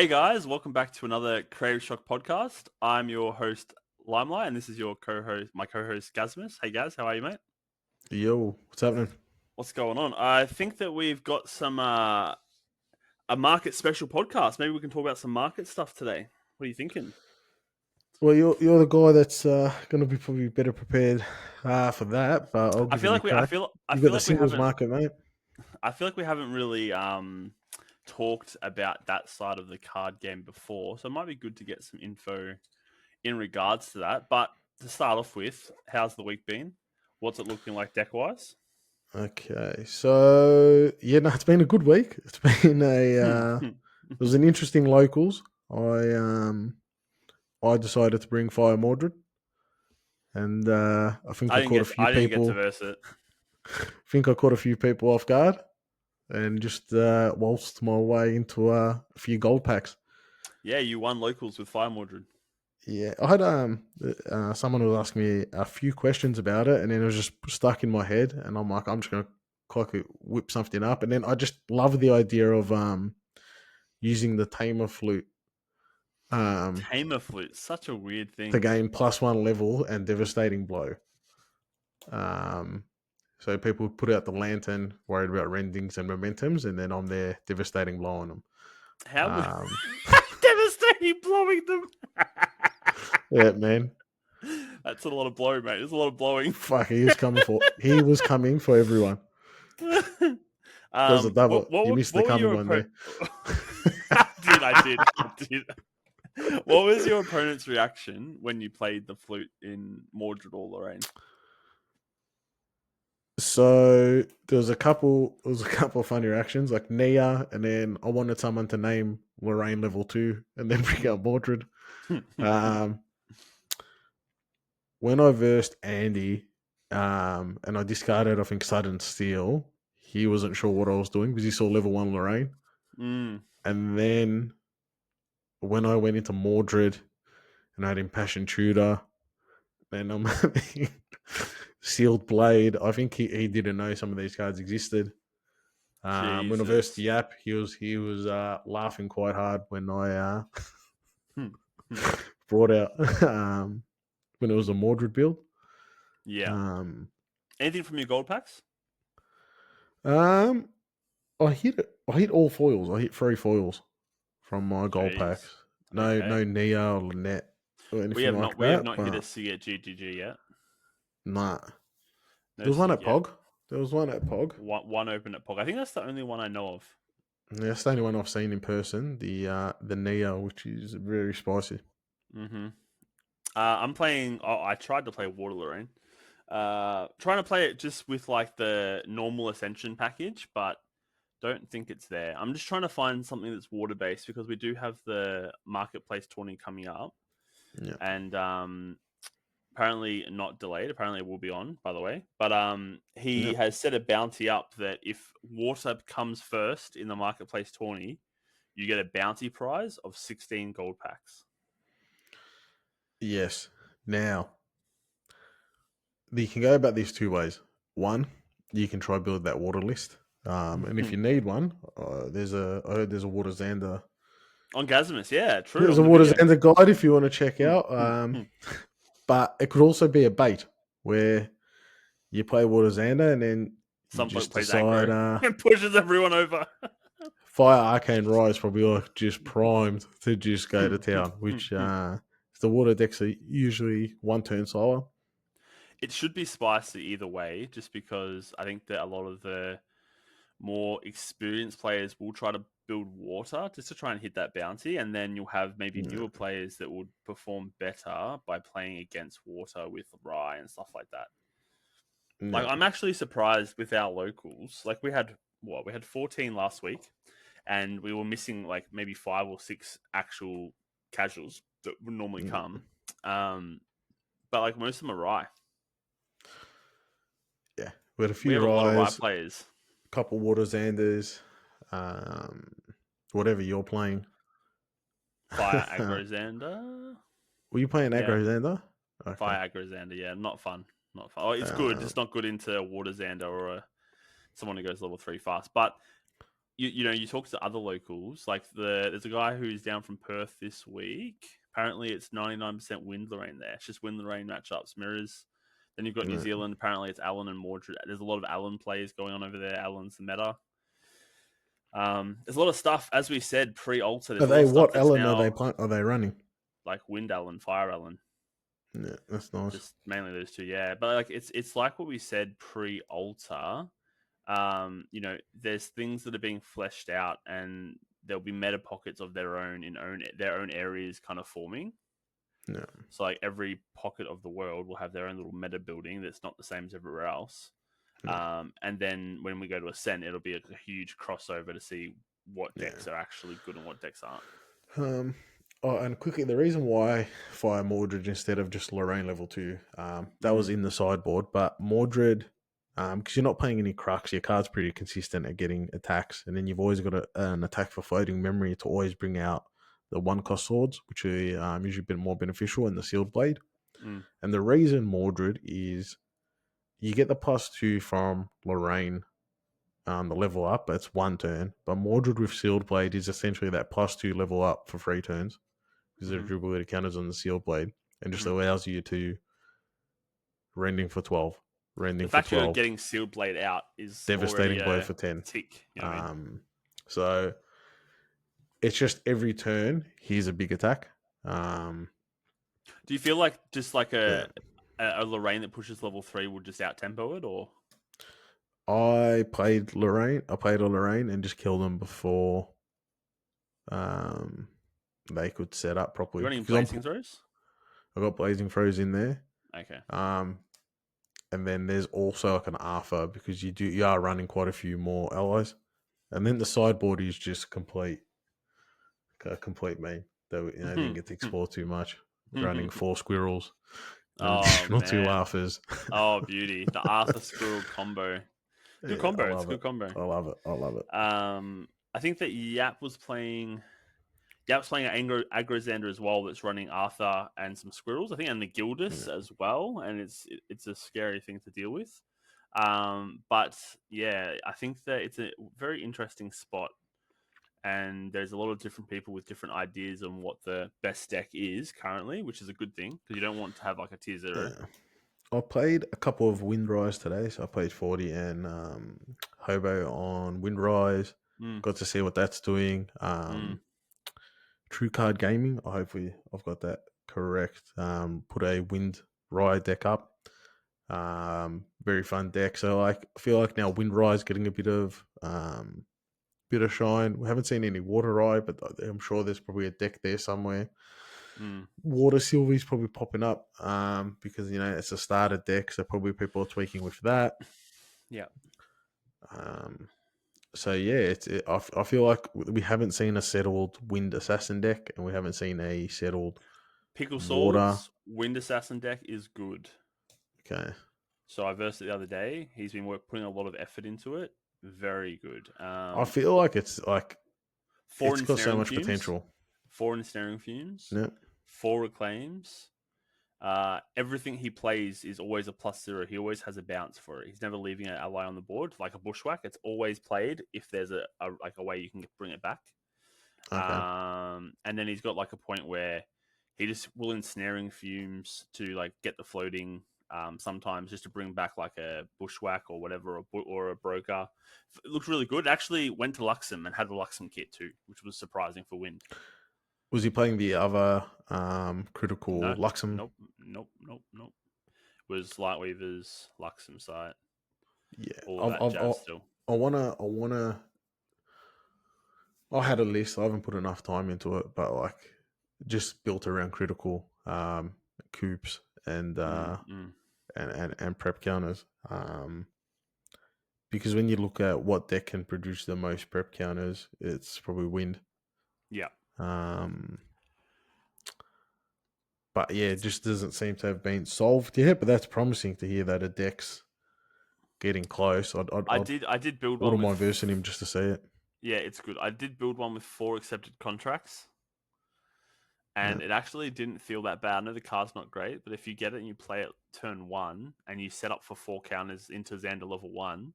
Hey guys, welcome back to another Creative Shock podcast. I'm your host Limelight, and this is your co-host, my co-host Gasmus. Hey guys, how are you, mate? Yo, what's happening? What's going on? I think that we've got some a market special podcast. Maybe we can talk about some market stuff today. What are you thinking? Well, you're the guy that's going to be probably better prepared for that, but I'll I give feel it a like we, I crack. feel, I You got feel the like we singles haven't, market, mate. I feel like we haven't really talked about that side of the card game before. So it might be good to get some info in regards to that. But to start off with, how's the week been? What's it looking like deck wise? Okay, so yeah, no, it's been a good week. It's been it was an interesting locals. I decided to bring Fire Mordred, and I think I caught a few I didn't get to people. verse it. Think I caught a few people off guard, and just waltzed my way into a few gold packs. Yeah, you won locals with Fire Mordred. Yeah, I had someone was asking me a few questions about it, and then it was just stuck in my head, and I'm like, I'm just gonna quickly whip something up, and then I just love the idea of using the tamer flute Tamer flute, such a weird to thing. gain +1 level and devastating blow. Um, so people put out the lantern, worried about rendings and momentums, and then I'm there devastating blow on them. How would Um, devastating blowing them? yeah, man, That's a lot of blow, mate. There's a lot of blowing. fuck, he was coming for everyone. There was a double. You missed the what were coming your one there. I did. What was your opponent's reaction when you played the flute in Mordred or Lorraine? So there was a couple of funny reactions, like Nia, and then I wanted someone to name Lorraine level 2 and then bring out Mordred. Um, when I versed Andy, and I discarded, I think, Sudden Steel, he wasn't sure what I was doing because he saw level 1 Lorraine. Mm. And then when I went into Mordred and I had Impassioned Tutor, then I'm Sealed Blade. I think he didn't know some of these cards existed. When I versed Jesus. the app, he was laughing quite hard when I brought out when it was a Mordred build. Yeah. Um, Anything from your gold packs? um, I hit all foils. I hit 3 foils from my gold packs. Jeez. Okay. No Nia or Lynette or anything like We have that. not hit a But C at GGG yet. nah, No there was one sig at yet. Pog. There was one at Pog. One open at POG. I think that's the only one I know of. Yeah, that's the only one I've seen in person. The Nia, which is very spicy. Mm-hmm. I'm playing. Oh, I tried to play Water Lorraine. Trying to play it just with like the normal Ascension package, but don't think it's there. I'm just trying to find something that's water based because we do have the marketplace tourney coming up, Yeah. and apparently not delayed. Apparently it will be on, by the way. But he Yeah. has set a bounty up that if water comes first in the marketplace tourney, you get a bounty prize of 16 gold packs. Yes. Now, you can go about these 2 ways. One, you can try build that water list. And if you need one, I heard there's a water Xander. On Gasmus, yeah, true. There's On a the water video. Xander guide if you want to check out. But it could also be a bait where you play water Xander and then you Some bloke just plays decide aggro and pushes everyone over. Fire Arcane Rise probably like just primed to just go to town, which the water decks are usually 1 turn slower. It should be spicy either way, just because I think that a lot of the more experienced players will try to build water just to try and hit that bounty, and then you'll have maybe Yeah. newer players that would perform better by playing against water with Rye and stuff like that. Like, Yeah. I'm actually surprised with our locals. Like, we had 14 last week, and we were missing like maybe 5 or 6 actual casuals that would normally Yeah. come. But like most of them are Rye. Yeah. We had a We few have a lot of Rye Ryes, players. a couple water Xanders, um, whatever you're playing. Fire Aggro Xander. Were you playing Yeah, aggro Xander? Okay. Fire Aggro Xander. Yeah, not fun. Not fun. Oh, it's good. Um, Just not good into Water Xander or someone who goes level 3 fast. But you talk to other locals, like there's a guy who's down from Perth this week. Apparently, it's 99% wind Lorraine there. It's just wind Lorraine matchups, mirrors. Then you've got New Yeah. Zealand. Apparently, it's Allen and Mordred. There's a lot of Allen plays going on over there. Allen's the meta. There's a lot of stuff, as we said pre-alter. Are There's a lot they of stuff what that's Ellen are now they running? like wind Allen, fire Allen, Yeah, that's nice. just mainly those two. Yeah, but like it's like what we said pre-alter. There's things that are being fleshed out, and there'll be meta pockets of their own in their own areas kind of forming. Yeah. So like every pocket of the world will have their own little meta building that's not the same as everywhere else. Yeah. And then when we go to Ascent, it'll be a huge crossover to see what Yeah. decks are actually good and what decks aren't. And quickly, the reason why fire Mordred instead of just Lorraine level 2, that was Mm, in the sideboard, but Mordred, because you're not playing any Crux, your card's pretty consistent at getting attacks, and then you've always got an attack for floating memory to always bring out the one cost swords, which are usually a bit more beneficial, in the sealed blade. mm, And the reason Mordred is you get the +2 from Lorraine, the level up, it's 1 turn, but Mordred with sealed blade is essentially that +2 level up for 3 turns because there are mm-hmm, durability counters on the sealed blade, and just mm-hmm. allows you to rending for 12, The rending for fact you're 12, getting Sealed Blade out is already devastating blow a for 10. tick. You know what I mean? Um, so it's just every turn, here's a big attack. Um, Do you feel like just like yeah. a Lorraine that pushes level 3 would just out tempo it, or I played Lorraine. I played a Lorraine and just killed them before um, they could set up you properly. running Because Blazing Throws? I got Blazing Throws in there. Okay. Um, and then there's also like an Arthur because you are running quite a few more allies. And then the sideboard is just a complete meme that I didn't get to explore too much. Running 4 squirrels, an Oh additional 2 man. Arthurs. Oh beauty. The Arthur Squirrel combo. Good Yeah, I combo. It's a love it. good combo. I love it. I love it. I think that Yap's playing Agrozander as well. That's running Arthur and some squirrels. I think, and the Gildus Yeah. as well. And it's a scary thing to deal with. But yeah, I think that it's a very interesting spot, and there's a lot of different people with different ideas on what the best deck is currently, which is a good thing because you don't want to have like a tier 0. Yeah. I played a couple of Windrise today, so I played 40 and Hobo on Windrise. Mm, Got to see what that's doing. mm. True Card Gaming. Hopefully, I've got that correct. Put a Wind Ride deck up. Very fun deck. So like, I feel like now Windrise getting a bit of shine. We haven't seen any Water Ride, but I'm sure there's probably a deck there somewhere. Mm. Water Sylvie's probably popping up because it's a starter deck, so probably people are tweaking with that. Yeah. Um, so yeah, I feel like we haven't seen a settled Wind Assassin deck, and we haven't seen a settled Pickle Water. Swords Wind Assassin deck is good. Okay, So I versed it the other day. He's been putting a lot of effort into it. Very good. I feel like Four it's got so ensnaring much fumes, potential. 4 ensnaring fumes, Yeah. 4 reclaims. Everything he plays is always a +0. He always has a bounce for it. He's never leaving an ally on the board like a bushwhack. It's always played if there's a way you can bring it back. Okay. And then he's got like a point where he just will ensnaring fumes to like get the floating. Sometimes just to bring back like a bushwhack or whatever, or a broker. It looked really good. It actually went to Luxem and had the Luxem kit too, which was surprising for Wind. Was he playing the other critical No, Luxem? nope. Was Lightweaver's Luxem site. Yeah, All of that jazz still. I wanna. I had a list. I haven't put enough time into it, but like just built around critical coops and Mm, mm. and prep counters. Because when you look at what deck can produce the most prep counters, it's probably Wind. Yeah. Um, but yeah, it just doesn't seem to have been solved yet. But that's promising to hear that a deck's getting close. I did build one wouldn't with mind versing him just to see it. yeah, it's good. I did build one with 4 accepted contracts, Yeah. and it actually didn't feel that bad. I know the card's not great, but if you get it and you play it turn 1 and you set up for 4 counters into Xander level 1,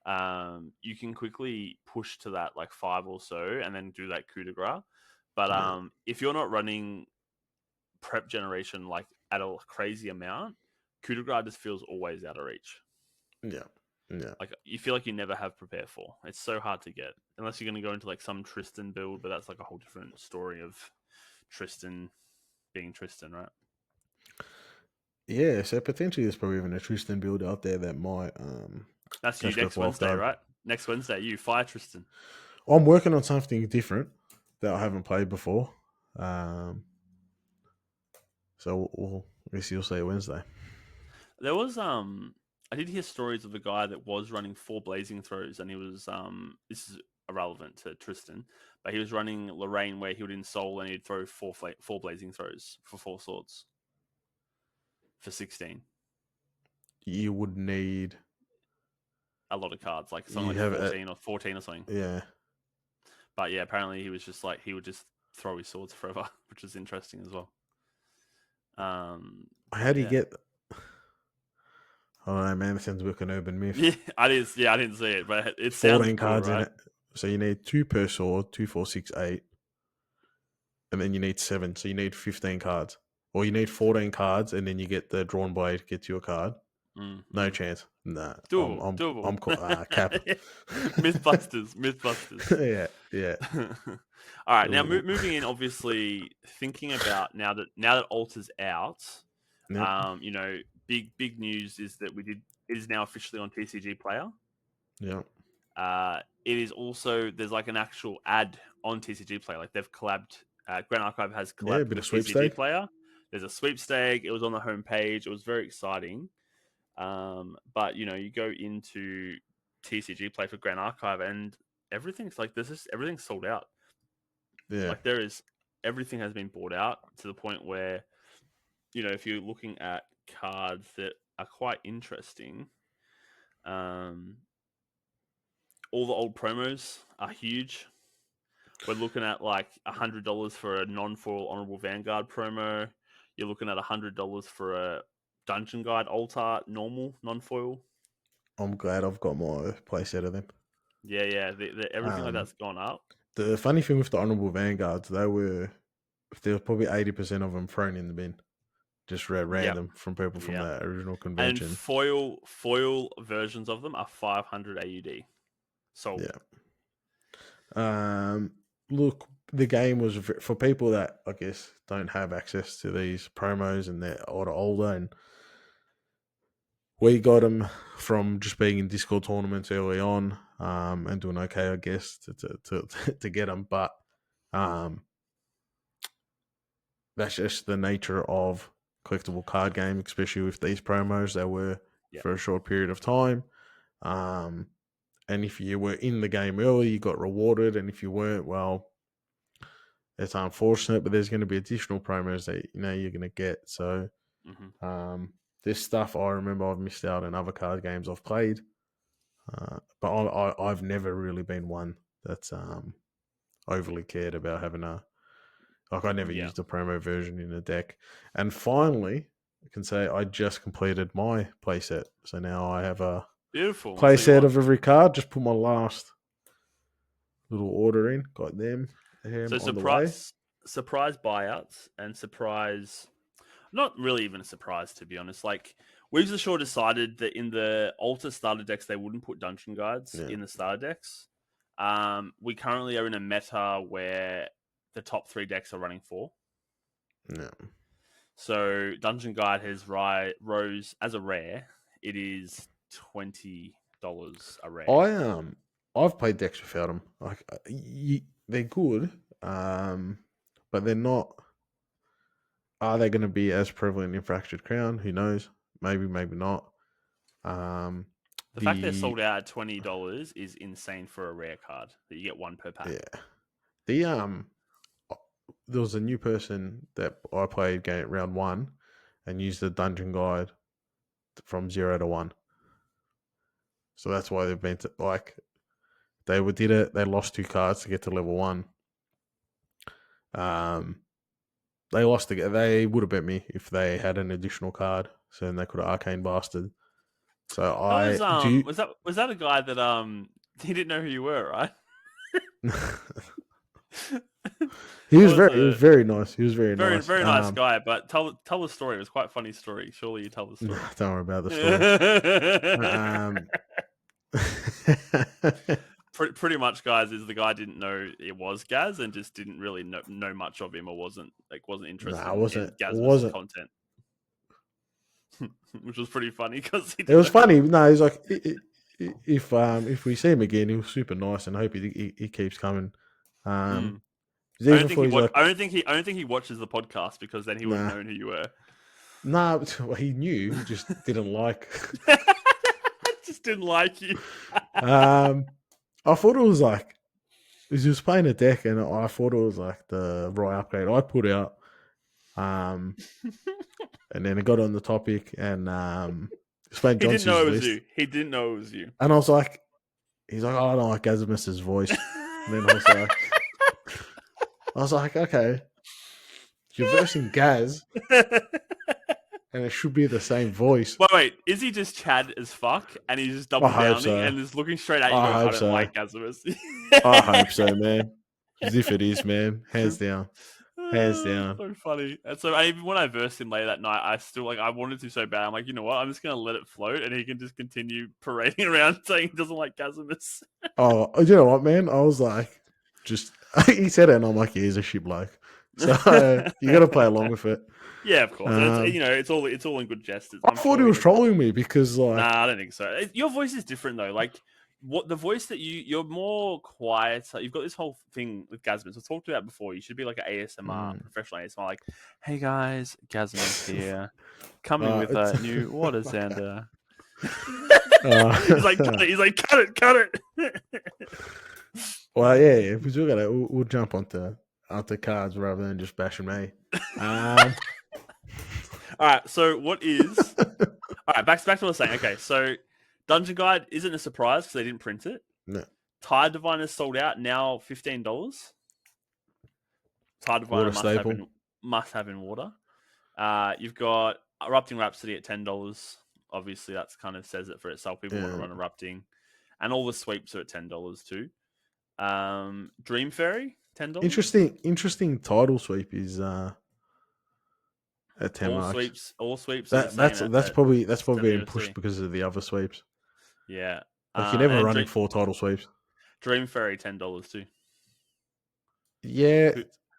you can quickly push to that like 5 or so, and then do that coup de grace. But Yeah, if you're not running prep generation like at a crazy amount, coup de grace just feels always out of reach. yeah, yeah. Like you feel like you never have prepare for. It's so hard to get unless you're going to go into like some Tristan build, but that's like a whole different story of Tristan being Tristan, right? Yeah, so potentially there's probably even a Tristan build out there that might That's you catch that next wild Wednesday, card. right? Next Wednesday, you fire Tristan. I'm working on something different that I haven't played before. Um, so I guess you'll see it Wednesday. There was I did hear stories of a guy that was running 4 blazing throws, and he was this is irrelevant to Tristan, but he was running Lorraine where he would insole and he'd throw four blazing throws for 4 swords for 16. You would need A lot of cards, like something you like have a 14 or something. yeah. But yeah, apparently he was just like he would just throw his swords forever, which is interesting as well. How But do you yeah, get? Oh no, man, that sounds like an urban myth. yeah, I didn't. Yeah, I didn't see it, but it sounds 14 cool, cards in right? it, so you need two per sword, two, four, six, eight, and then you need seven, so you need 15 cards, or you need 14 cards, and then you get the drawn blade gets you a card. No Mm-hmm. chance. Nah, Doable, doable. cap. Mythbusters, Mythbusters. Yeah, yeah, All right, now Ooh, moving in. Obviously, thinking about now that Alta's out, yep, big news is that it is now officially on TCG Player. yep, It is also there's like an actual ad on TCG Player. Like they've collabed. Grand Archive has yeah. A collabed bit of with TCG sweepstake. Player. There's a sweepstake. It was on the homepage. It was very exciting. But you go into TCG Play for Grand Archive, and everything's like this is everything's sold out. Yeah, Like there is everything has been bought out to the point where if you're looking at cards that are quite interesting, um, all the old promos are huge. We're looking at like $100 for a non-foil Honorable Vanguard promo. You're looking at $100 for a Dungeon Guide Altar normal non-foil. I'm glad I've got my playset of them. Yeah, yeah. Everything like Um, that's gone up. the funny thing with the honorable vanguards, there was probably 80% of them thrown in the bin, just Yep. random from people from Yeah. that original And convention. foil versions of them are 500 AUD sold. Yeah. Look, the game was for people that I guess don't have access to these promos and they're older, and we got them from just being in Discord tournaments early on, and doing okay, I guess, to get them. But um, that's just the nature of collectible card game, especially with these promos. They were Yeah. for a short period of time. Um, and if you were in the game early, you got rewarded, and if you weren't, well, it's unfortunate, but there's going to be additional promos that you're going to get. So Hmm. this stuff I remember I've missed out on other card games I've played, but I've never really been one that's overly cared about having a like. I never Yeah. used a promo version in a deck, and finally I can say I just completed my playset. So now I have a Beautiful. Let's see playset what. of every card. Just put my last little order in. Got them So on the way. surprise buyouts and surprise. Not really even a surprise to be honest. Like we've just sure decided that in the Alta starter decks they wouldn't put dungeon guides Yeah, in the starter decks. We currently are in a meta where the top 3 decks are running 4. yeah. So Dungeon Guide has rose as a rare. It is $20 a rare. I I've played decks without them. Like they're good, but they're not. Are they going to be as prevalent in Fractured Crown? Who knows? Maybe, maybe not. Um, The fact they're the sold out at $20 is insane for a rare card that you get one per pack. yeah, the uh, there was a new person that I played game round one, and used the Dungeon Guide from 0 to 1. So that's why they've been like did it. They lost 2 cards to get to level 1. Um, they lost the. They would have bet me if they had an additional card, so then they could have Arcane Bastard. So That I do. was that a guy that he didn't know who you were, right? That was He was a very nice. He was very very nice. very nice guy. But tell the story. It was quite a funny story. Surely you tell the Nah, story. don't worry about the story. Um, Pretty much, guys, is the guy didn't know it was Gaz and just didn't really know much of him, or wasn't interested nah, in it Gazmus' wasn't. content, which was pretty funny because he It didn't was know who. funny. No, he's like, if we see him again, he was super nice, and I hope he keeps coming. Mm. 'Cause even before he's like, I don't think he watches the podcast because then he would have nah, known who you were. nah. Well, he knew, he just didn't like. Just didn't like you. um, I thought it was like he was playing a deck, and I thought it was like the right upgrade I put out. Um, and then it got on the topic, and he was playing He John didn't know Sue's it was list, you. He didn't know it was you. and I was like, he's like, oh, I don't like Gazimus's voice, and then I was like, okay, you're versing Gaz, and it should be the same voice. Wait, is he just Chad as fuck and he's just I double hope downing so. and is looking straight at you I going, I hope don't so. like Gazimus? I hope so, man. As if it is, man. Hands down. Hands down. So funny. And so even when I versed him later that night, I still I wanted to so bad. I'm like, you know what? I'm just gonna let it float, and he can just continue parading around saying he doesn't like Gazimus. Oh, you know what, man? I was like, just he said it, and I'm like, yeah, he's a shit bloke. So you got to play along with it. Yeah, of course. And it's Um, it's all in good jest. I I'm thought he sure he was doesn't. trolling me because, Nah, like, I don't think so. Your voice is different though. Like what the voice that you're more quiet. You've got this whole thing with Gazmus. I've talked about before. You should be like an ASMR, mm, professional ASMR. Like, hey guys, Gazmus here, coming with it's a new water okay. sander. He's like, cut Uh, it. He's like, cut it. well, yeah, if we do got we'll jump onto cards rather than just bashing me. Um, All right. So what is? All right. Back to what I was saying. Okay. So Dungeon Guide isn't a surprise because they didn't print it. no, Tide Diviner sold out now. $15. Tide Diviner water staple. must have in water. You've got Erupting Rhapsody at $10. Obviously, that's kind of says it for itself. People want to Yeah. run Erupting, and all the sweeps are at $10 too. Dream Fairy $10. Interesting title sweep is at 10 marks. All sweeps are the same at That's probably 7 being pushed USD. because of the other sweeps. Yeah. Like you're And never then running four title sweeps. Dream Fairy $10 too. Yeah,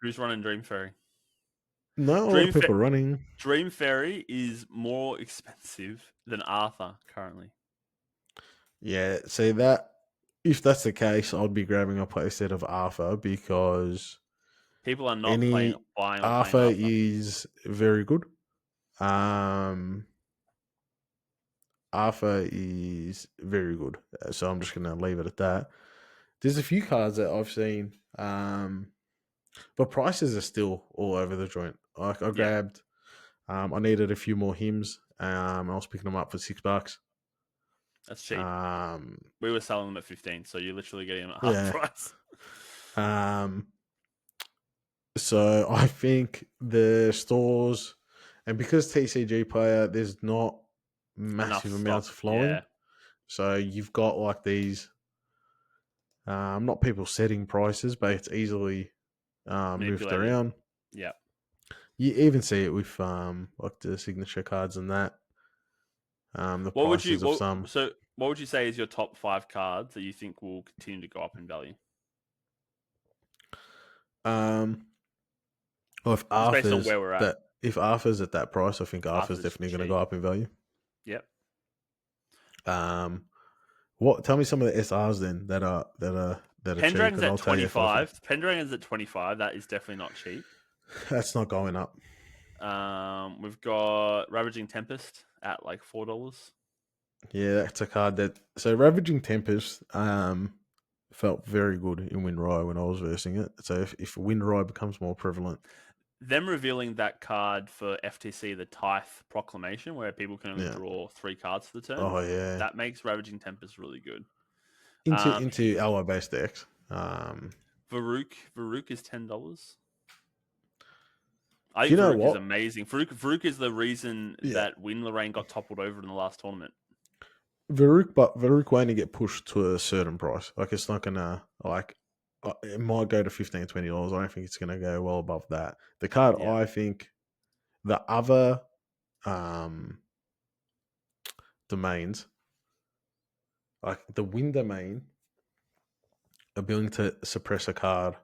Who's running Dream Fairy? no, a lot Dream of people Fa- running. Dream Fairy is more expensive than Arthur currently. Yeah, see that if that's the case, I'd be grabbing a playset of Arthur because People are not any buying or playing Arthur Arthur. is very good. Arthur is very good. So I'm just gonna leave it at that. There's a few cards that I've seen, but prices are still all over the joint. Like I Yeah, grabbed, I needed a few more hymns. I was picking them up for $6. that's cheap. Um, We were selling them at 15, so you're literally getting them at half yeah. price. Um, so I think the stores, and because TCG player, there's not Enough massive stock. amounts flowing. Yeah, So you've got like these, not people setting prices, but it's easily moved manipulated. around. Yeah. You even see it with like the signature cards and that. The prices of some. What would you say is your top 5 cards that you think will continue to go up in value? Um, well, Just based on where we're at. if Arthur's at that price, I think Arthur's Arthur's definitely going to cheap. go up in value. Yep. What? Tell me some of the SRs then that are cheap, Pendragon's and at I'll tell you if I think 25. Pendragon's at 25. That is definitely not cheap. that's not going up. We've got Ravaging Tempest at like $4. Yeah, that's a card that. So Ravaging Tempest felt very good in Windrye when I was versing it. So if Windrye becomes more prevalent, Them revealing that card for FTC, the Tithe Proclamation, where people can only yeah. draw 3 cards for the turn, Oh yeah. that makes Ravaging Tempest really good. Into ally based decks. Varuk is $10. Do I you think know Varuk is what? amazing. Varuk is the reason Yeah. that Win Lorraine got toppled over in the last tournament. Varuk will only get pushed to a certain price. Like it's not gonna like it might go to $15-$20. I don't think it's gonna go well above that. The card Yeah, I think the other um domains, like the wind domain, ability to suppress a card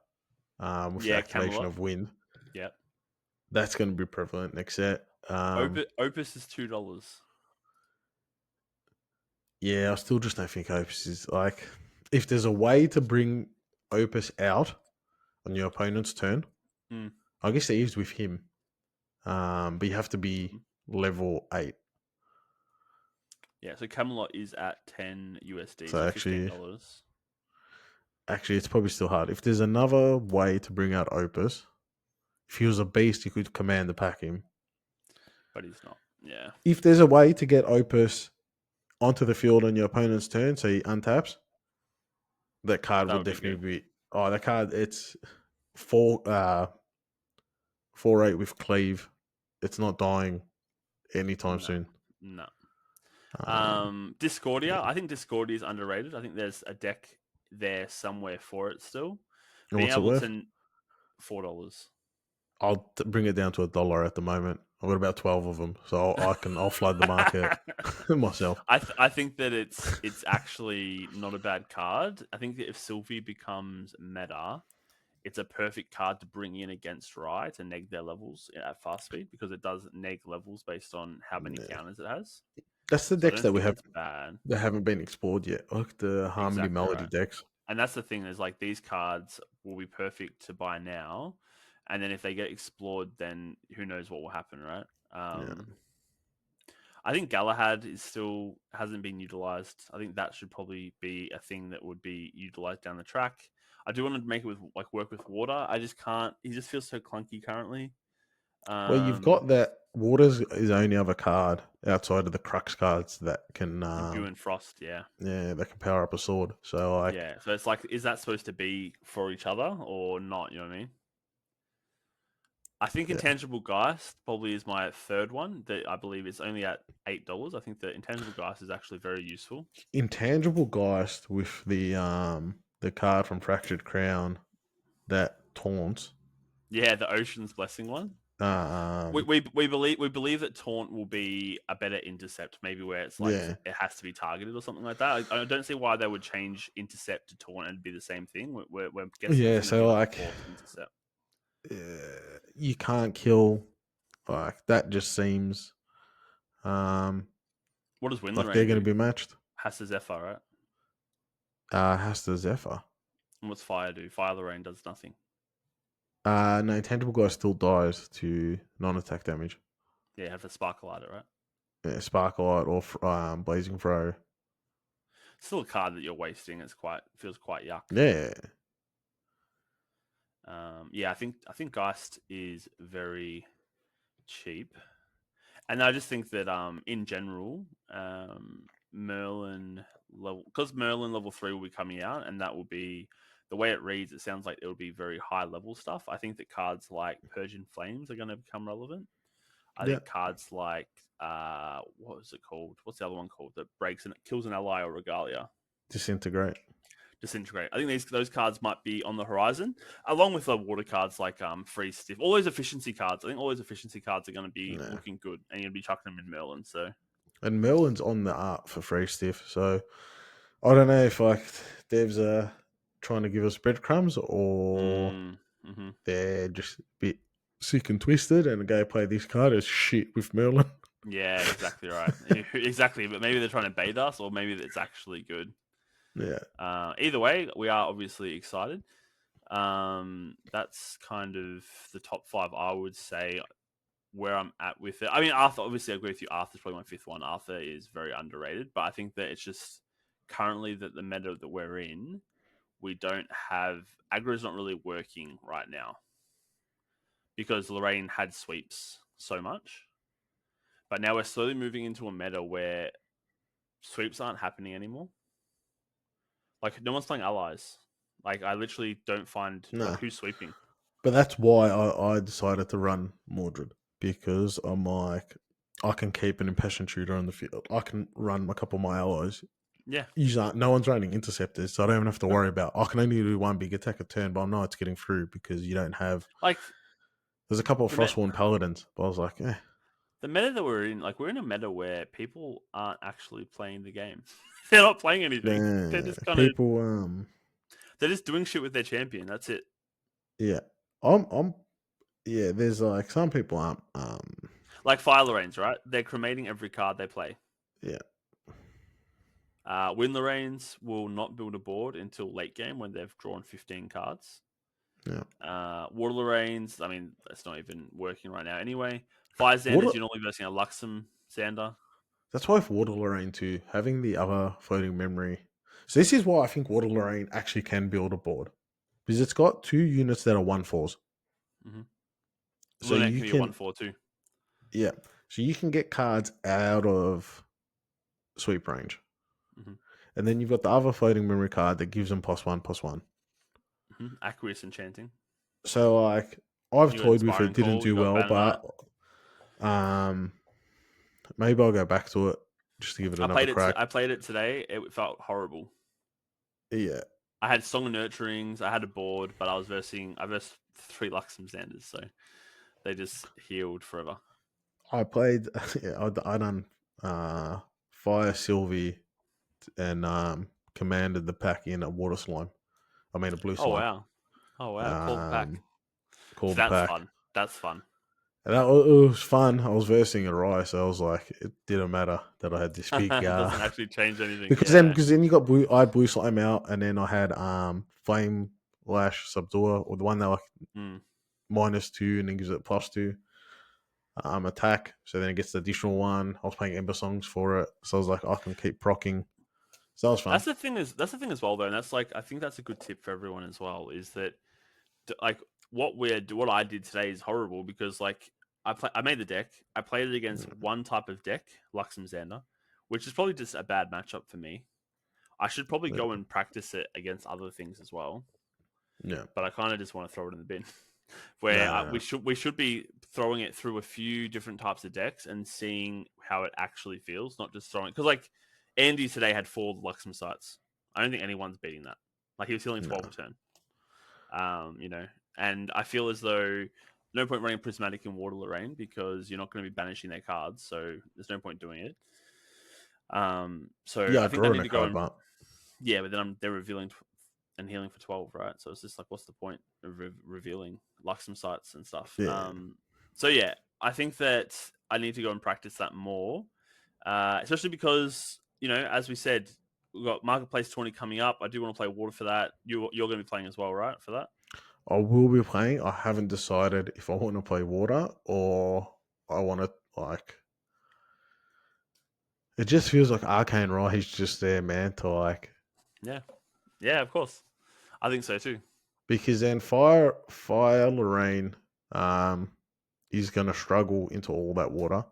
with the yeah, activation Camelot. of wind, Yeah, that's going to be prevalent next set. Opus is $2. Yeah, I still just don't think Opus is like if there's a way to bring Opus out on your opponent's turn, Mm. I guess there is with him. But you have to be Mhm. level 8. Yeah, so Camelot is at 10 USD, So so actually, $15. it's probably still hard. If there's another way to bring out Opus, if he was a beast, you could command to pack him. But he's not. Yeah, If there's a way to get Opus onto the field on your opponent's turn, so he untaps, that card that would would be definitely good. be. Oh, that card, it's 4 8 with cleave. It's not dying anytime No, soon. no. Um, Discordia. yeah. I think Discordia is underrated. I think there's a deck there somewhere for it still. And Being what's it able worth? to $4. I'll bring it down to $1 at the moment. I've got about 12 of them, so I'll flood the market myself. I think that it's actually not a bad card. I think that if Sylvie becomes meta, it's a perfect card to bring in against Rye to neg their levels at fast speed because it does neg levels based on how many Yeah. counters it has. That's the So I decks don't that we think have it's bad. that haven't been explored yet, like the Harmony Exactly Melody right. decks. And that's the thing is like these cards will be perfect to buy now, and then if they get explored, then who knows what will happen, right? Yeah. I think Galahad is still hasn't been utilized. I think that should probably be a thing that would be utilized down the track. I do want to make it with like work with water. I just can't. He just feels so clunky currently. Well, you've Um, got that Waters is the only other card outside of the Crux cards that can, Imbue and Frost, yeah, yeah, that can power up a sword. So like, yeah. So it's like, is that supposed to be for each other or not? You know what I mean? I think yeah, Intangible Geist probably is my third one that I believe is only at $8. I think the Intangible Geist is actually very useful. Intangible Geist with the card from Fractured Crown that taunts. Yeah, the Ocean's Blessing one. We, Um, we, we believe that Taunt will be a better intercept, maybe where it's like yeah, it has to be targeted or something like that. I don't see why they would change intercept to Taunt and be the same thing. We're guessing it's yeah. going to be So like a like, fourth intercept. you can't kill like that. Just seems um What does Wind like they're Lorraine going to do? be matched. Has to Zephyr, right? Has to Zephyr. And what's Fire do? Fire Lorraine does nothing. No, Intangible Geist still dies to non-attack damage. Yeah, have to Sparkle at it, right? Yeah, Sparklight or Blazing Throw. Still a card that you're wasting. It's quite feels quite yuck. Yeah, Yeah, I think Geist is very cheap, and I just think that in general, Merlin level because Merlin level 3 will be coming out, and that will be the way it reads. It sounds like it will be very high level stuff. I think that cards like Persian Flames are going to become relevant. I yeah. think cards like what was it called? What's the other one called that breaks and kills an ally or regalia? Disintegrate. Disintegrate. I think those cards might be on the horizon, along with the water cards like free stiff. All those efficiency cards. I think all those efficiency cards are going to be Yeah. looking good, and you're going to be chucking them in Merlin. So And Merlin's on the art for free stiff, so I don't know if like devs are trying to give us breadcrumbs or mm-hmm. they're just a bit sick and twisted and go play this card as shit with Merlin. Yeah, exactly right. Exactly, but maybe they're trying to bait us, or maybe it's actually good. Yeah. Either way, we are obviously excited. That's kind of the top five, I would say, where I'm at with it. I mean, Arthur, obviously, I agree with you. Arthur's probably my fifth one. Arthur is very underrated, but I think that it's just currently that the meta that we're in, we don't have aggro's not really working right now because Lorraine had sweeps so much, but now we're slowly moving into a meta where sweeps aren't happening anymore. Like no one's playing allies. Like I literally don't find like Nah. who's sweeping. But that's why I decided to run Mordred because I'm like, I can keep an impassioned shooter on the field. I can run a couple of my allies. Yeah. Usually, no one's running interceptors, so I don't even have to No. worry about. I can only do one big attack a turn, but I know it's getting through because you don't have. Like There's a couple of the met Frostborn Paladins, but I was like, the meta that we're in, like we're in a meta where people aren't actually playing the game. They're not playing anything. They're just kind of people, they're just doing shit with their champion. That's it. yeah, I'm, yeah. There's like some people aren't, Like Fire Lorraines, right? They're cremating every card they play. yeah, Win Lorraines will not build a board until late game when they've drawn 15 cards. yeah. Water Lorraines, I mean, that's not even working right now anyway. Fire Water. Xanders, you're normally versing a Luxem Xander. That's why for Water Lorraine too, having the other floating memory. So this is why I think Water Lorraine actually can build a board because it's got two units that are 1/4s. Mm-hmm. So Lunette you can be a can, 1/4 too. yeah. So you can get cards out of sweep range. Mm-hmm. And then you've got the other floating memory card that gives them +1/+1. Mm-hmm. Aqueous Enchanting. So like I've You got toyed with Inspiring it, didn't Call, you do got well, Banner Knight. but um maybe I'll go back to it just to give it another crack. I played it today. It felt horrible. Yeah. I had Song of Nurturings, I had a board, but I versed 3 Luxem Xanders, so they just healed forever. I played yeah, I done Fire Sylvie and commanded the pack in a water slime. I mean a blue Oh slime. wow. Oh wow. Call the pack. Um called the That's pack. fun. That's fun. And it was fun. I was versing a Rye, so I was like, it didn't matter that I had this big It doesn't actually change anything. Yeah. because then you got blue. I had blue slime out, and then I had flame lash subduer, or the one that like Mm. -2 and then gives it +2 attack. So then it gets the additional one. I was playing Ember Songs for it, so I was like, I can keep procking. So that was fun. That's the thing as well though, and that's like I think that's a good tip for everyone as well. Is that like what I did today is horrible because like I made the deck. I played it against one type of deck, Luxem Xander, which is probably just a bad matchup for me. I should probably Yeah, go and practice it against other things as well, yeah. but I kind of just want to throw it in the bin. No, We should be throwing it through a few different types of decks and seeing how it actually feels, not just throwing because like Andy today had 4 Luxem sites. I don't think anyone's beating that. Like he was healing no, 12 a turn. You know, and I feel as though no point running Prismatic in Water Lorraine because you're not going to be banishing their cards, so there's no point doing it. So yeah. I I think I draw in need a to go card, and but yeah, but then they're revealing and healing for 12, right? So it's just like, what's the point of revealing Luxem sites and stuff? yeah, So yeah, I think that I need to go and practice that more, especially because you know, as we said, we've got Marketplace 20 coming up. I do want to play Water for that. You're going to be playing as well, right? For that. I will be playing. I haven't decided if I want to play water or I want to like. It just feels like Arcane Raw. He's just there, man, to like Yeah, yeah, of course. I think so too. because then Fire Lorraine um is gonna struggle into all that water.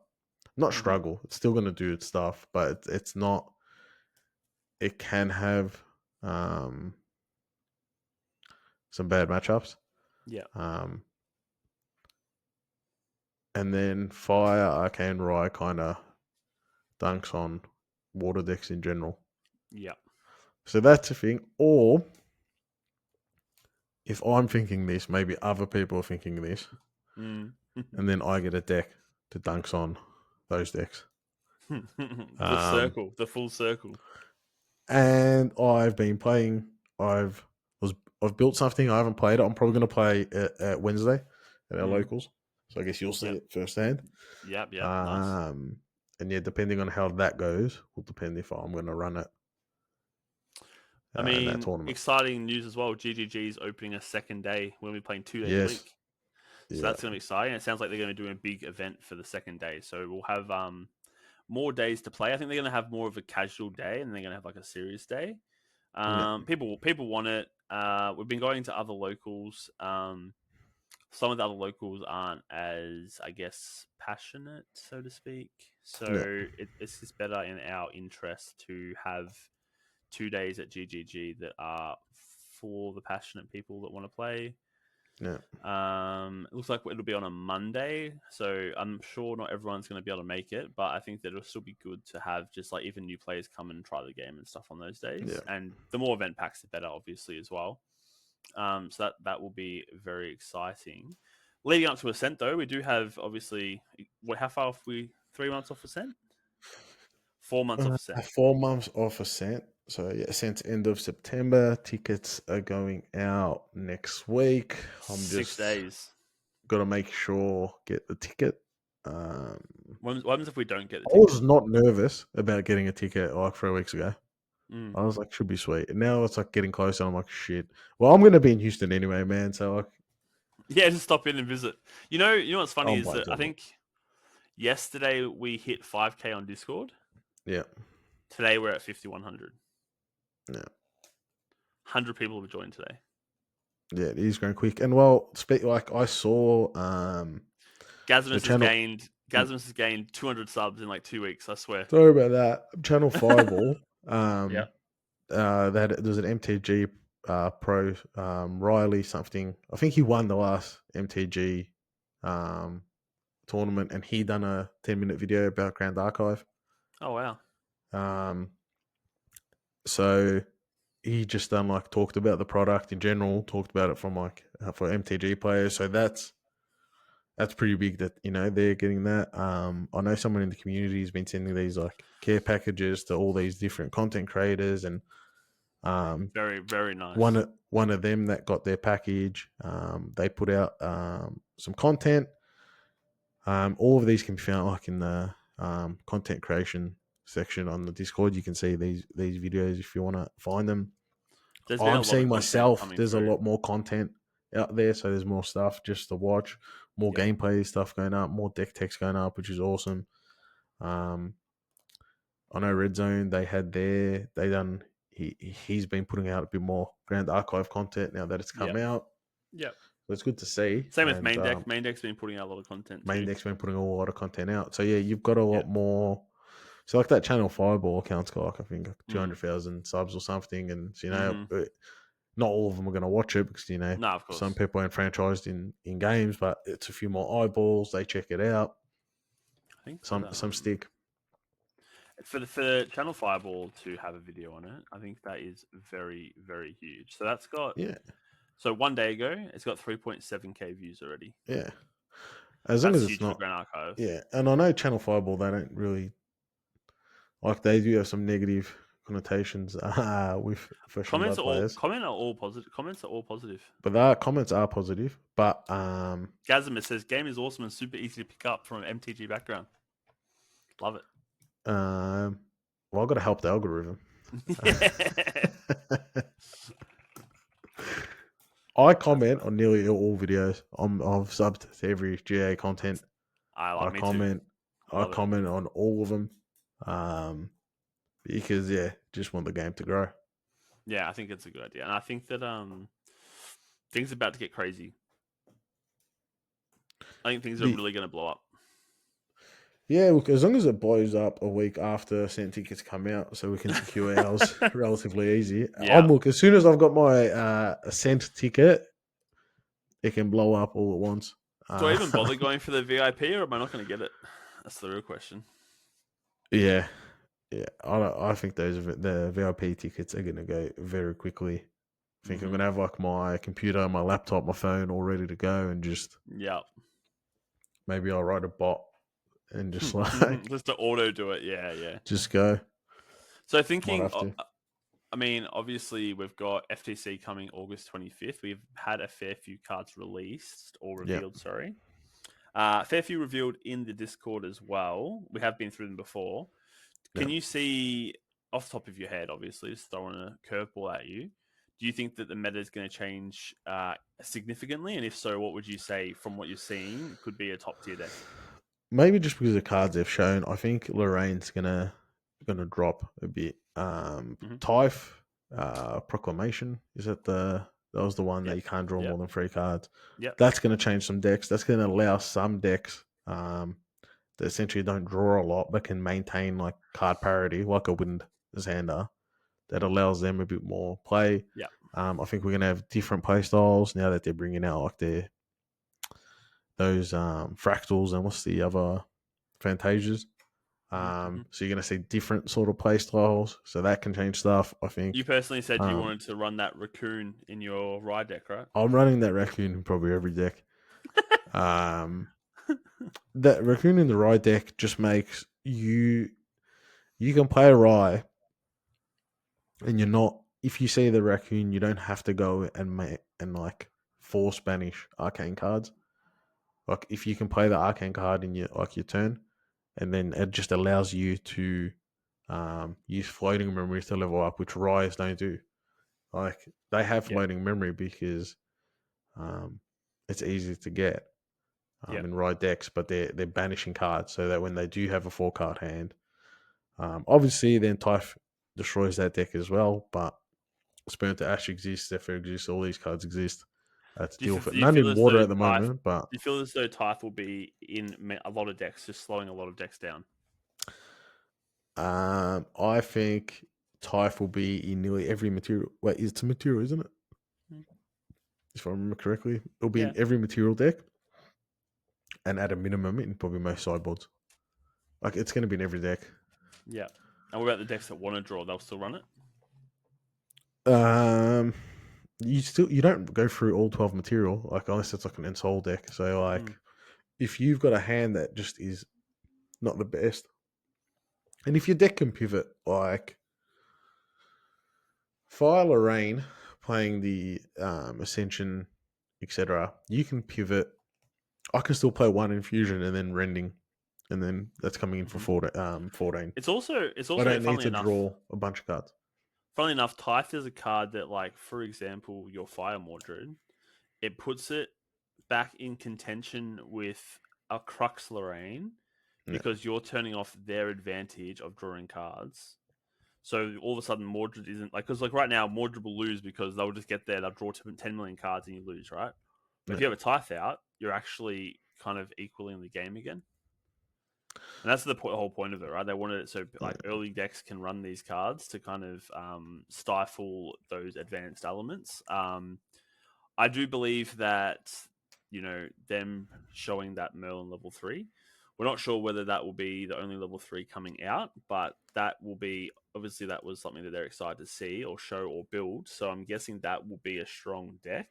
Not Hmm. struggle. It's still gonna do its stuff, but it's not. It can have um some bad matchups. Yeah, Um, and then Fire Arcane Rye kind of dunks on water decks in general. yeah. So that's a thing. Or if I'm thinking this, maybe other people are thinking this, Mm. and then I get a deck to dunks on those decks. The Um, circle, the full circle. and I've been playing. I've was I've built something. I haven't played it. I'm probably going to play it at Wednesday at our Mm. locals. So I guess you'll see Yep, it firsthand. yep, yep. Nice. Um, and yeah, depending on how that goes, will depend if I'm going to run it I in that mean, tournament. exciting news as well. GGG is opening a second day. We're going to be playing 2 days a Yes, week. So yeah, that's going to be exciting. It sounds like they're going to be doing a big event for the second day. So we'll have more days to play. I think they're going to have more of a casual day and they're going to have like a serious day. yeah, People want it. We've been going to other locals. Some of the other locals aren't as, I guess, passionate, so to speak. yeah, So it's just better in our interest to have 2 days at GGG that are for the passionate people that want to play. Yeah. It looks like it'll be on a Monday, so I'm sure not everyone's going to be able to make it, but I think that it'll still be good to have just like even new players come and try the game and stuff on those days. Yeah. And the more event packs, the better, obviously, as well. So that will be very exciting. Leading up to Ascent, though, we do have obviously what? How far off we? 3 months off Ascent? 4 months off Ascent. 4 months off Ascent. So yeah, Ascent's end of September. Tickets are going out next week. I'm Six just days. got to make sure get the ticket. What happens if we don't get the I ticket? was not nervous about getting a ticket like 3 weeks ago. Mm. I was like, should be sweet. And now it's like getting closer. I'm like, shit. Well, I'm gonna be in Houston anyway, man. So like, Yeah, just stop in and visit. You know what's funny I'm is by that I doing it. think yesterday we hit 5K on Discord. Yeah, Today we're at 5,100. yeah, 100 people have joined today. yeah. It is going quick. And well, like I saw the Gasmus has channel. gained Gasmus has gained 200 subs in like 2 weeks. I swear. Sorry about that. Channel Fireball. Yeah. There's an MTG pro, Riley something. I think he won the last MTG um, tournament, and he done a 10-minute video about Grand Archive. Oh wow. Um, so he just done like talked about the product in general, talked about it from like for MTG players. So that's pretty big that they're getting that. I know someone in the community has been sending these like care packages to all these different content creators, and um, Very very one nice. of one of them that got their package, they put out some content. All of these can be found like in the content creation section on the Discord. You can see these videos if you want to find them. There's been a I'm lot of seeing content myself. coming There's a through. lot more content out there, so there's more stuff just to watch, more Yep. gameplay stuff going up, more deck text going up, which is awesome. Um, I know Red Zone they done. He's been putting out a bit more Grand Archive content now that it's come Yep. out. Yep. So it's good to see. Same with And main deck. Main deck's been putting out a lot of content Main too. Deck's been putting a lot of content out. So yeah, you've got a Yeah. lot more. So like that Channel Fireball account's got like I think like Mm. 200,000 subs or something, and Mm-hmm. not all of them are going to watch it because No, of some course. people aren't franchised in games, but it's a few more eyeballs. They check it out. I think that Some stick. for Channel Fireball to have a video on it, I think that is very very huge. So that's got Yeah, so 1 day ago, it's got 3.7K views already. yeah. As long That's as it's huge for not, Grand Archive. yeah. And I know Channel Fireball, they don't really like. They do have some negative connotations with Fresh and Blood players, Comments are all positive. but their comments are positive. But Gazimer says game is awesome and super easy to pick up from an MTG background. Love it. well, I've got to help the algorithm. Yeah. I comment on nearly all videos. I've subbed to every GA content. I I like me too. comment. I Love it. comment on all of them, because just want the game to grow. Yeah, I think it's a good idea, and I think that things are about to get crazy. I think things are The really going to blow up. Yeah, look, as long as it blows up a week after Ascent tickets come out, so we can secure ours relatively easy. Yeah. As soon as I've got my Ascent ticket, it can blow up all at once. Do I even bother going for the VIP, or am I not going to get it? That's the real question. Yeah, yeah. I think the VIP tickets are going to go very quickly. I think I'm going to have like my computer, my laptop, my phone all ready to go, and just Yeah. maybe I'll write a bot and just like Just to auto do it. Yeah, yeah. just go. So Might thinking, have to. I mean, obviously we've got FTC coming August 25th. We've had a fair few cards released or Yeah, revealed. Sorry, fair few revealed in the Discord as well. We have been through them before. yeah. Can you see off the top of your head, obviously, just throwing a curveball at you? Do you think that the meta is going to change significantly? And if so, what would you say from what you're seeing could be a top tier deck? Maybe just because of the cards they've shown, I think Lorraine's gonna drop a bit. Mm-hmm. Typh, Proclamation is that was the one that Yep. you can't draw Yep. more than 3 cards. Yep. That's gonna change some decks. That's gonna allow some decks that essentially don't draw a lot but can maintain like card parity, like a Wind Xander, that allows them a bit more play. Yep. I think we're gonna have different play styles now that they're bringing out like those fractals and what's the other Fantasias. Mm-hmm. So you're gonna see different sort of play styles. So that can change stuff. I You think. personally said you Um, wanted to run that raccoon in your ride deck, right? I'm running that raccoon in probably every deck. Um, that raccoon in the rye deck just makes you can play a rye and you're not if you see the raccoon you don't have to go and make and like force banish arcane cards. Like if you can play the arcane card in your turn, and then it just allows you to use floating memory to level up, which Ryes don't do. Like they have Yep. floating memory because um, it's easy to get Yep. in Rye decks, but they're banishing cards so that when they do have a 4 card hand, obviously then Typh destroys that deck as well. But Spurn to Ash exists, Zephyr exists, all these cards exist to deal with it. Do you None feel in as water though at the moment, but Tithe will be in a lot of decks, just slowing a lot of decks down? I think Typh will be in nearly every material. Wait, it's a material, isn't it? Mm. If I remember correctly, it'll be in Yeah. every material deck, and at a minimum, in probably most sideboards. Like it's going to be in every deck. Yeah. And what about the decks that want to draw? They'll still run it. Um, you don't go through all 12 material like unless it's like an Ensol deck. So Mm. like if you've got a hand that just is not the best, and if your deck can pivot like Fire Lorraine playing the Ascension, etc., you can pivot. I can still play one infusion and then rending, and then that's coming in for Hmm. 14. It's I also don't need to draw a bunch of cards. funnily enough, Tithe is a card that, like, for example, your Fire Mordred, it puts it back in contention with a Crux Lorraine Yeah, because you're turning off their advantage of drawing cards. So all of a sudden, Mordred isn't like, because like right now, Mordred will lose because they'll just get there, they'll draw 10 million cards and you lose, right? But yeah. if you have a Tithe out, you're actually kind of equally in the game again. And that's the whole point of it, right? They wanted it so like Yeah. early decks can run these cards to kind of stifle those advanced elements. I do believe that, them showing that Merlin level 3. We're not sure whether that will be the only level 3 coming out, but that will be, obviously that was something that they're excited to see or show or build. So I'm guessing that will be a strong deck.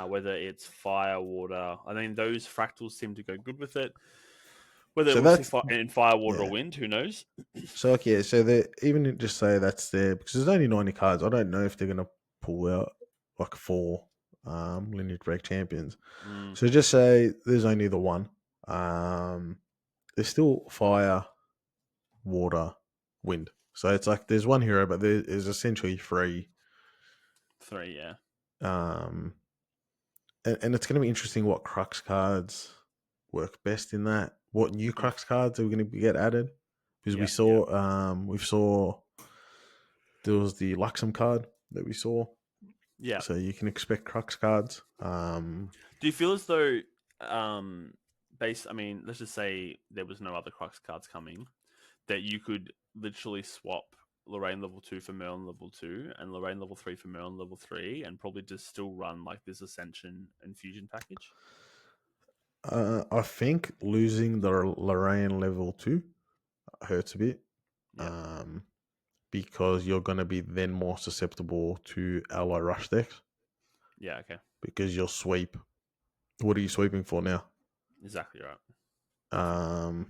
Whether it's fire, water, I mean those fractals seem to go good with it. Whether So we'll see that's in fire, water, or yeah. wind, who knows? So like yeah, so they even just say that's there because there's only 90 cards. I don't know if they're gonna pull out like 4 lineage break champions. Mm, So just say there's only the one. Um, there's still fire, water, wind. So it's like there's one hero, but there is essentially 3. 3, yeah, Um, and it's going to be interesting what Crux cards work best in that. What new hmm, Crux cards are we going to get added? Because yeah, yeah, we saw there was the Luxem card that we saw, yeah. so you can expect Crux cards. Do you feel as though, I mean, let's just say there was no other Crux cards coming, that you could literally swap Lorraine level 2 for Merlin level 2 and Lorraine level 3 for Merlin level 3 and probably just still run like this Ascension infusion package? I think losing the Lorraine level 2 hurts a bit. Yep. Um, because you're going to be then more susceptible to ally rush decks Yeah, okay. because you'll sweep. What are you sweeping for now? Exactly right. Um,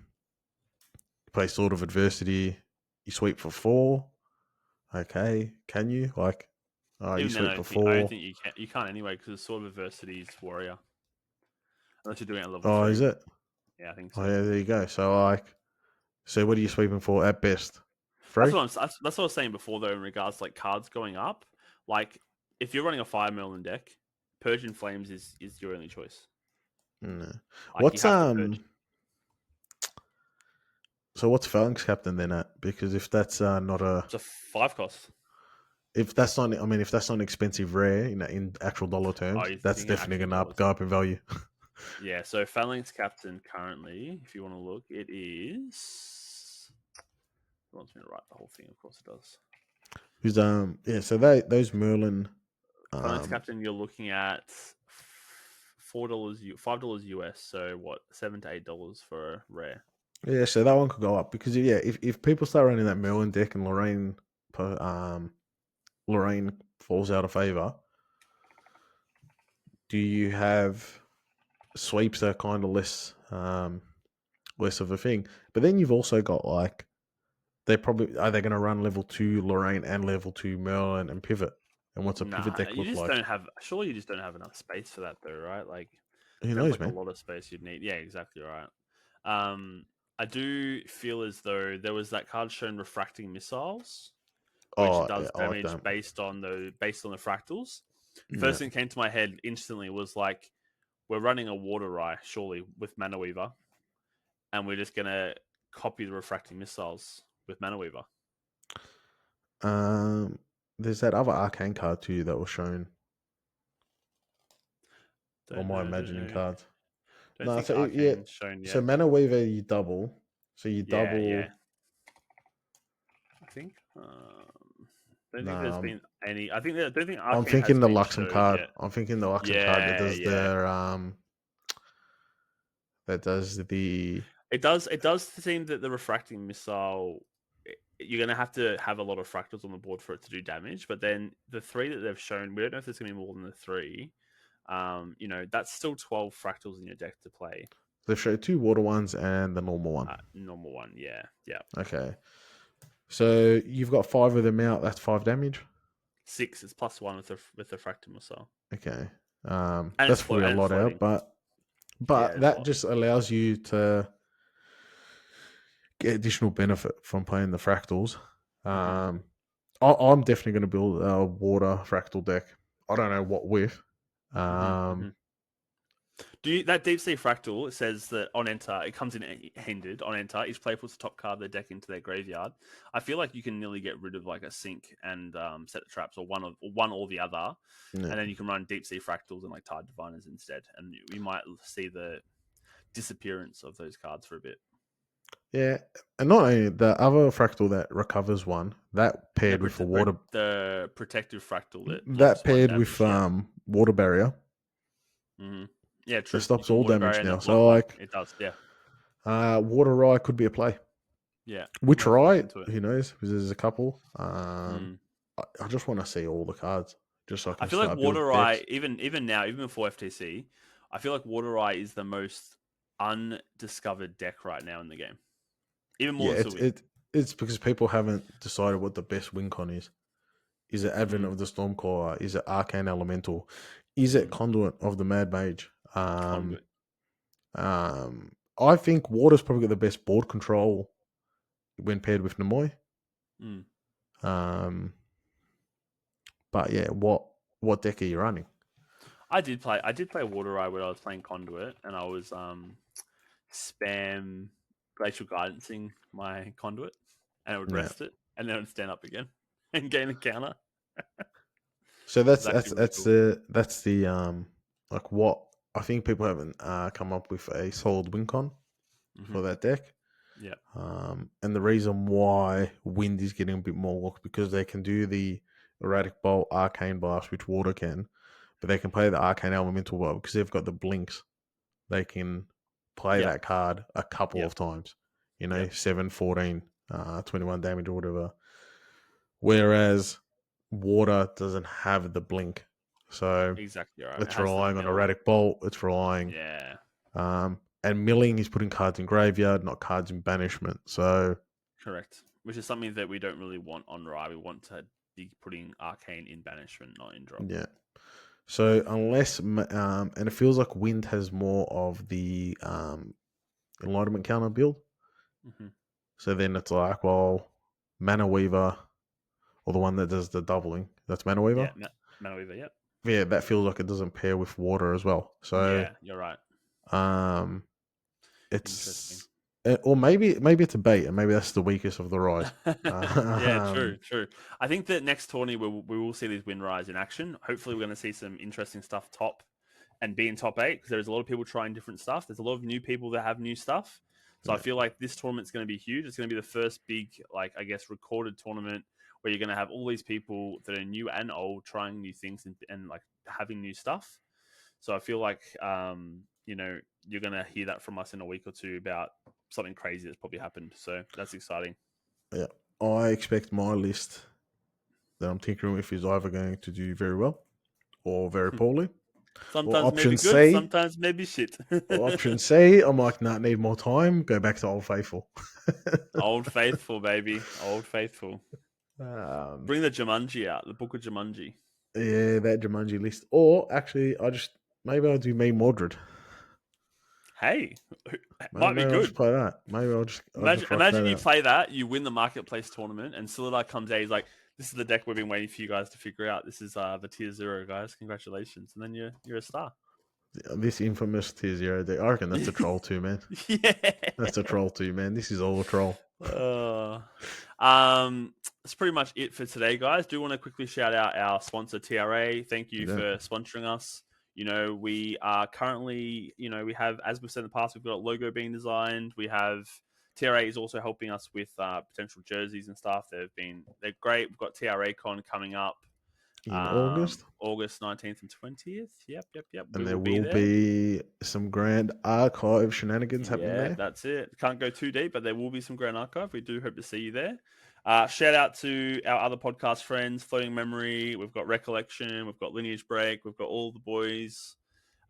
play Sword of Adversity. You sweep for 4. Okay, can you you Even then, sweep for I don't 4? think you can't anyway because Sword of Adversity is Warrior. Unless you're doing it at level Oh, is 3. it? Yeah, I think Oh, so. yeah, there you go. So what are you sweeping for at best? That's 3? that's what I was saying before though in regards to like cards going up. Like if you're running a Fire Merlin deck, Persian Flames is your only choice. No. Like you What's have to purge. So what's Phalanx Captain then at? Because if that's not a It's a 5 cost. if that's not I mean if that's not an expensive rare in actual dollar Oh, terms, you're that's thinking definitely actual gonna dollars. go up in value. Yeah, so Phalanx Captain currently, if you want to look, it wants me to write the whole thing, of course it does. Who's yeah, so they those Merlin Clements um Captain, you're looking at $4, $5 US. So what, $7 to $8 for a rare? yeah, so that one could go up because yeah, if people start running that Merlin deck and Lorraine falls out of favor, do you have sweeps that are kind of less of a thing? But then you've also got like they probably are they going to run level 2 Lorraine and level 2 Merlin and pivot? And what's a pivot Nah, deck you look just like? don't have. Surely you just don't have enough space for that, though, right? Like, Who sounds knows, like a man? lot of space you'd need. Yeah, exactly right. Um, I do feel as though there was that card shown refracting missiles, which Oh, yeah, does I like damage that. based on the fractals. Yeah. First thing that came to my head instantly was like, we're running a water eye, surely, with Mana Weaver, and we're just gonna copy the refracting missiles with Mana Weaver. Um, there's that other arcane card too that was shown. Or Don't my know, don't imagining know. cards. Don't No, think so yeah. Arcane's shown So yet. Mana Weaver, you double. So you Yeah, yeah. double. I think. Don't think there's Nah, been any. I don't think I'm Arcane has thinking the been Luxem showed card. yet. I'm thinking the Luxem card that Yeah, does yeah. their that does the It does. It does seem that the refracting missile, you're going to have a lot of fractals on the board for it to do damage. But then the three that they've shown, we don't know if there's going to be more than the three. That's still 12 fractals in your deck to play. they've showed two water ones and the normal one. Normal one, yeah, yeah. Okay. So you've got five of them out, that's 5 damage. 6 is +1 with the fractal missile, Okay. and That's probably a it's lot out, floating. Yeah, but it's a that lot. just allows you to get additional benefit from playing the fractals. Hmm. Um, I'm definitely going to build a water fractal deck. I don't know what with. Hmm. Um, Hmm. That deep sea fractal says that on enter it comes in hindered on enter each player puts the top card of their deck into their graveyard. I feel like you can nearly get rid of like a sink and set of traps or one or the other, yeah, and then you can run deep sea fractals and like tide diviners instead, and we might see the disappearance of those cards for a bit. yeah, and not only the other fractal that recovers one that The paired with a water the protective fractal that that blocks one paired with damage. Yeah. water barrier Hmm. Yeah. that True. You stops can all water damage barrier and now. then block So one. like, It does. Yeah. water rye could be a play. Yeah. I Which might have to look rye? into it. Who knows? Because there's a couple. Mm. I just want to see all the cards just so I I can feel like start building Water decks. Eye, even now, even before FTC, I feel like Water Eye is the most undiscovered deck right now in the game. Even more Yeah, than Sylveon. it's because people haven't decided what the best win con is. Is it Advent Mm, of the Stormcaller? Is it Arcane Elemental? Is it mm. Conduit of the Mad Mage? Conduit. I think Water's probably got the best board control when paired with Nemoy. Mm. Um, but yeah, what deck are you running? I did play Water Eye when I was playing Conduit, and I was spam glacial guidancing my Conduit, and it would Yeah. rest it, and then it would stand up again and gain a counter. So It was actually really cool. that's the like what I think people haven't come up with a solid win con Hmm. for that deck. Yeah. And the reason why wind is getting a bit more look because they can do the erratic bolt, arcane blast, which water can, but they can play the arcane elemental well because they've got the blinks. They can play Yep. that card a couple Yep. of times. You know, Yep. 7, 14, 21 damage or whatever. Whereas water doesn't have the blink, so Exactly right. It it's has the relying on mill. erratic bolt. It's relying Yeah. and milling is putting cards in graveyard, not cards in banishment. So Correct. Which is something that we don't really want on Rye. We want to be putting Arcane in banishment, not in drop. yeah. So and it feels like Wind has more of the Enlightenment counter build. Hmm. So then it's like, well, Mana Weaver or the one that does the doubling. That's Mana Weaver. Yeah, Mana Weaver, yep. Yeah, that feels like it doesn't pair with water as well. So Yeah, you're right. um, Interesting. it's or maybe it's a bait, and maybe that's the weakest of the rise. Yeah, Um, true, true. I think that next tourney we will see these win rise in action. Hopefully, we're going to see some interesting stuff top and be in top eight because there's a lot of people trying different stuff. There's a lot of new people that have new stuff. So I yeah, feel like this tournament's going to be huge. It's going to be the first big, like I guess, recorded tournament where you're going to have all these people that are new and old trying new things and like having new stuff. So I feel like you're going to hear that from us in a week or two about something crazy that's probably happened. So that's exciting. Yeah, I expect my list that I'm tinkering with is either going to do very well or very poorly. Or Sometimes maybe option good, C, sometimes maybe shit. or option C, I'm like, nah, need more time. Go back to Old Faithful. Old Faithful, baby. Old Faithful. um, Bring the Jumanji out, the Book of Jumanji. yeah, that Jumanji list. Or actually, maybe I'll do me Mordred. Hey, might be Maybe I'll just good. play that. Maybe I'll just rock Imagine that you out. play that, you win the marketplace tournament, and Silidar comes out. He's like, "This is the deck we've been waiting for you guys to figure out. This is the tier 0, guys. Congratulations!" And then you're a star. This infamous tier 0 deck. I reckon that's a troll too, man. Yeah. That's a troll too, man. This is all a troll. Uh, that's pretty much it for today, guys. Do want to quickly shout out our sponsor, TRA. Thank you Yeah. for sponsoring us. We are currently, we have, as we've said in the past, we've got a logo being designed. We have TRA is also helping us with potential jerseys and stuff. They're great. We've got TRA Con coming up In August. August 19th and 20th. Yep. We And there will be will there. be some grand archive shenanigans happening Yeah, there. that's it. Can't go too deep, but there will be some Grand Archive. We do hope to see you there. Shout out to our other podcast friends, Floating Memory. We've got Recollection. We've got Lineage Break. We've got all the boys.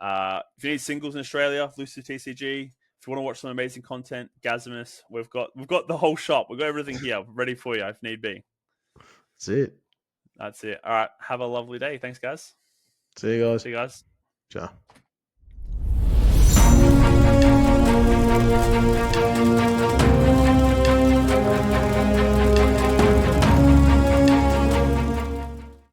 If you need singles in Australia, Lucy TCG. If you want to watch some amazing content, Gazimus. We've got the whole shop. We've got everything here ready for you if need be. That's it. That's it. All right. Have a lovely day. Thanks, guys. See you guys. See you guys. Ciao.